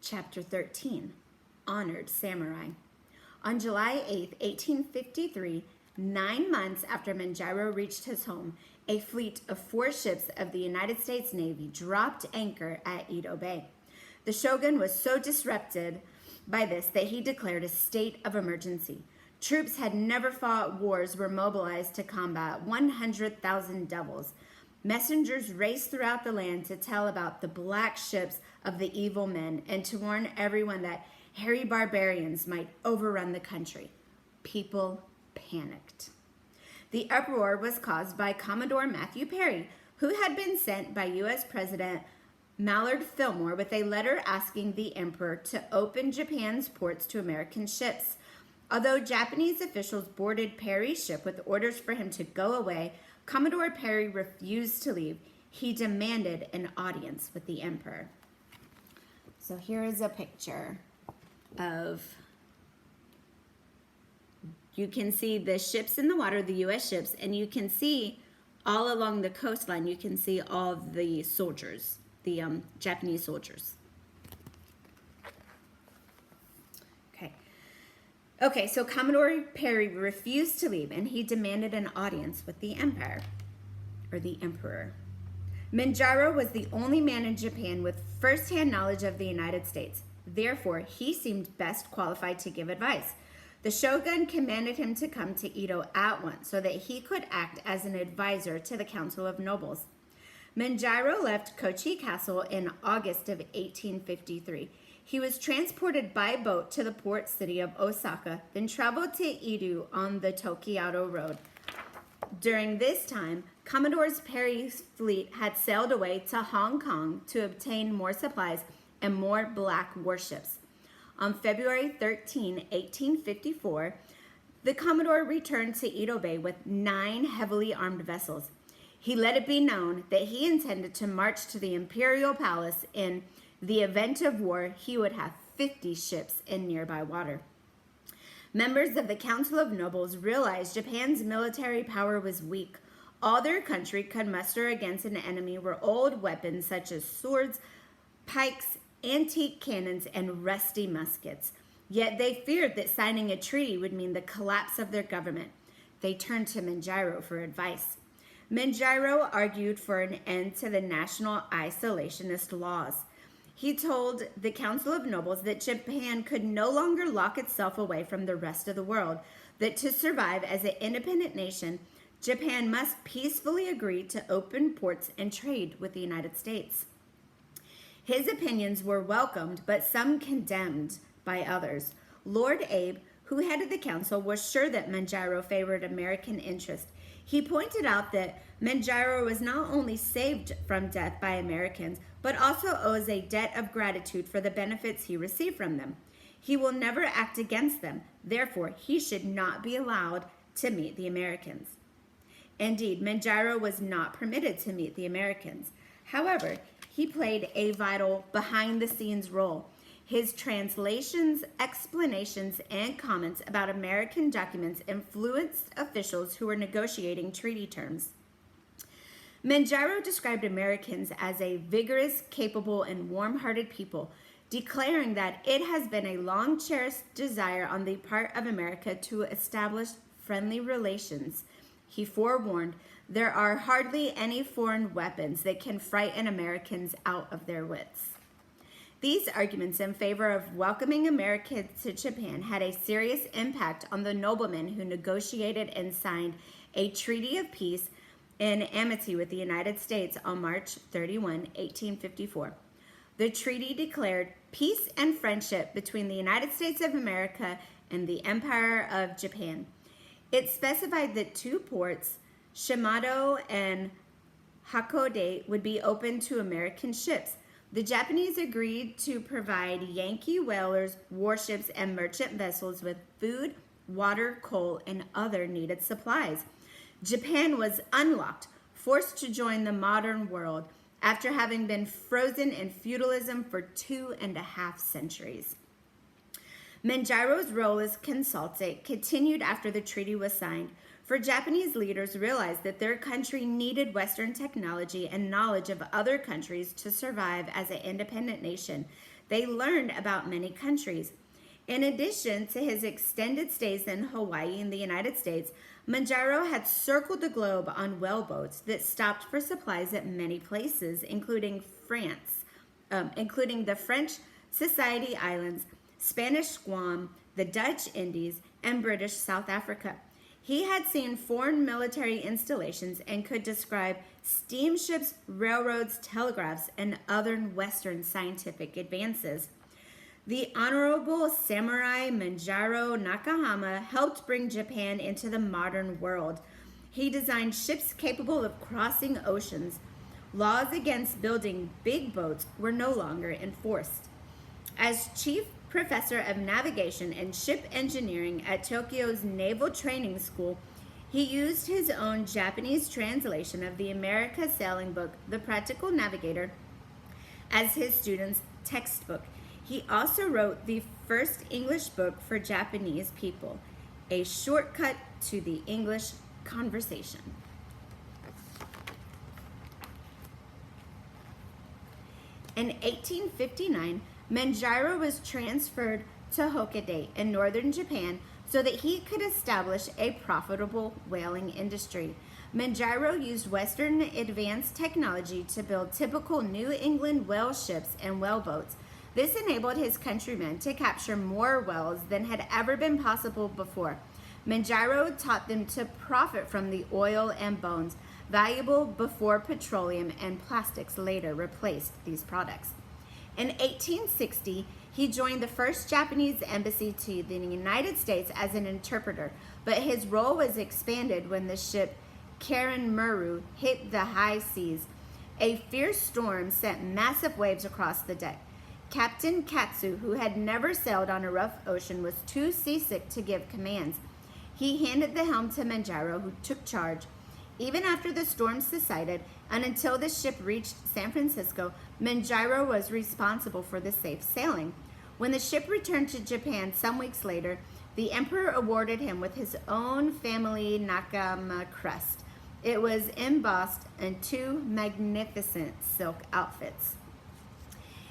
Chapter 13, Honored Samurai. On July 8, 1853, 9 months after Manjiro reached his home, a fleet of 4 ships of the United States Navy dropped anchor at Edo Bay. The shogun was so disrupted by this that he declared a state of emergency. Troops had never fought wars were mobilized to combat 100,000 devils. Messengers raced throughout the land to tell about the black ships of the evil men and to warn everyone that hairy barbarians might overrun the country. People panicked. The uproar was caused by Commodore Matthew Perry, who had been sent by U.S. President Millard Fillmore with a letter asking the emperor to open Japan's ports to American ships. Although Japanese officials boarded Perry's ship with orders for him to go away, Commodore Perry refused to leave. He demanded an audience with the emperor. So here is a picture of, you can see the ships in the water, the U.S. ships, and you can see all along the coastline, you can see all of the soldiers, the Japanese soldiers. Okay, so Commodore Perry refused to leave, and he demanded an audience with the emperor. Manjiro was the only man in Japan with first-hand knowledge of the United States. Therefore, he seemed best qualified to give advice. The shogun commanded him to come to Edo at once so that he could act as an advisor to the Council of Nobles. Manjiro left Kochi Castle in August of 1853. He was transported by boat to the port city of Osaka, then traveled to Edo on the Tokyo Road. During this time, Commodore Perry's fleet had sailed away to Hong Kong to obtain more supplies and more black warships. On February 13, 1854, the Commodore returned to Edo Bay with 9 heavily armed vessels. He let it be known that he intended to march to the Imperial Palace. In the event of war, he would have 50 ships in nearby water. Members of the Council of Nobles realized Japan's military power was weak. All their country could muster against an enemy were old weapons such as swords, pikes, antique cannons, and rusty muskets. Yet they feared that signing a treaty would mean the collapse of their government. They turned to Manjiro for advice. Manjiro argued for an end to the national isolationist laws. He told the Council of Nobles that Japan could no longer lock itself away from the rest of the world, that to survive as an independent nation, Japan must peacefully agree to open ports and trade with the United States. His opinions were welcomed, but some condemned by others. Lord Abe, who headed the council, was sure that Manjiro favored American interest. He pointed out that Manjiro was not only saved from death by Americans, but also owes a debt of gratitude for the benefits he received from them. He will never act against them. Therefore, he should not be allowed to meet the Americans. Indeed, Manjiro was not permitted to meet the Americans. However, he played a vital behind-the-scenes role. His translations, explanations, and comments about American documents influenced officials who were negotiating treaty terms. Manjiro described Americans as a vigorous, capable, and warm-hearted people, declaring that it has been a long-cherished desire on the part of America to establish friendly relations. He forewarned, there are hardly any foreign weapons that can frighten Americans out of their wits. These arguments in favor of welcoming Americans to Japan had a serious impact on the noblemen who negotiated and signed a treaty of peace and amity with the United States on March 31, 1854. The treaty declared peace and friendship between the United States of America and the Empire of Japan. It specified that 2 ports, Shimato and Hakodate, would be open to American ships. The Japanese agreed to provide Yankee whalers, warships, and merchant vessels with food, water, coal, and other needed supplies. Japan was unlocked, forced to join the modern world after having been frozen in feudalism for 2.5 centuries. Manjiro's role as consultant continued after the treaty was signed. For Japanese leaders realized that their country needed Western technology and knowledge of other countries to survive as an independent nation. They learned about many countries. In addition to his extended stays in Hawaii and the United States, Manjaro had circled the globe on whaleboats that stopped for supplies at many places, including the French Society Islands, Spanish Guam, the Dutch Indies, and British South Africa. He had seen foreign military installations and could describe steamships, railroads, telegraphs, and other Western scientific advances. The Honorable Samurai Manjaro Nakahama helped bring Japan into the modern world. He designed ships capable of crossing oceans. Laws against building big boats were no longer enforced. As chief professor of navigation and ship engineering at Tokyo's Naval Training School, he used his own Japanese translation of the America sailing book, The Practical Navigator, as his students' textbook. He also wrote the first English book for Japanese people, A Shortcut to the English Conversation. In 1859, Manjaro was transferred to Hokkaido in northern Japan so that he could establish a profitable whaling industry. Manjaro used Western advanced technology to build typical New England whale ships and whaleboats. This enabled his countrymen to capture more whales than had ever been possible before. Manjaro taught them to profit from the oil and bones, valuable before petroleum and plastics later replaced these products. In 1860, he joined the first Japanese embassy to the United States as an interpreter, but his role was expanded when the ship Karen Muru hit the high seas. A fierce storm sent massive waves across the deck. Captain Katsu, who had never sailed on a rough ocean, was too seasick to give commands. He handed the helm to Manjaro, who took charge. Even after the storm subsided and until the ship reached San Francisco, Manjaro was responsible for the safe sailing. When the ship returned to Japan some weeks later, the emperor awarded him with his own family Nakama crest. It was embossed in 2 magnificent silk outfits.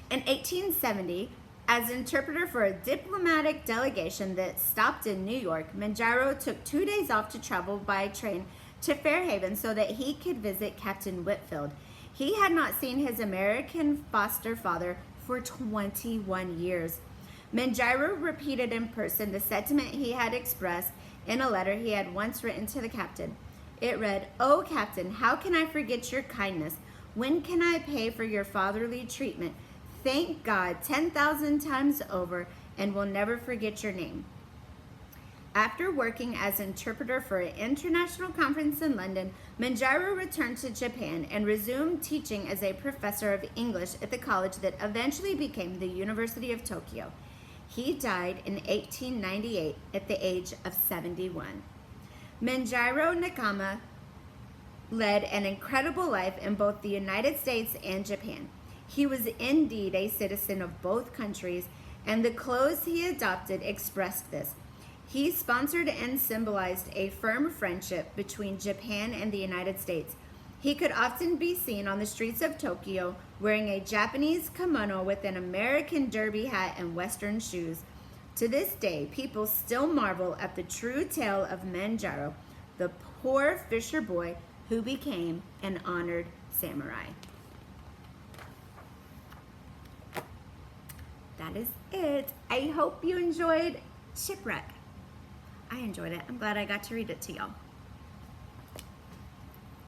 In 1870, as interpreter for a diplomatic delegation that stopped in New York, Manjaro took 2 days off to travel by train to Fairhaven so that he could visit Captain Whitfield. He had not seen his American foster father for 21 years. Manjaro repeated in person the sentiment he had expressed in a letter he had once written to the captain. It read, "Oh, Captain, how can I forget your kindness? When can I pay for your fatherly treatment? Thank God 10,000 times over, and will never forget your name." After working as interpreter for an international conference in London, Manjaro returned to Japan and resumed teaching as a professor of English at the college that eventually became the University of Tokyo. He died in 1898 at the age of 71. Manjaro Nakama led an incredible life in both the United States and Japan. He was indeed a citizen of both countries, and the clothes he adopted expressed this. He sponsored and symbolized a firm friendship between Japan and the United States. He could often be seen on the streets of Tokyo wearing a Japanese kimono with an American derby hat and Western shoes. To this day, people still marvel at the true tale of Manjaro, the poor fisher boy who became an honored samurai. That is it. I hope you enjoyed Shipwreck. I enjoyed it. I'm glad I got to read it to y'all.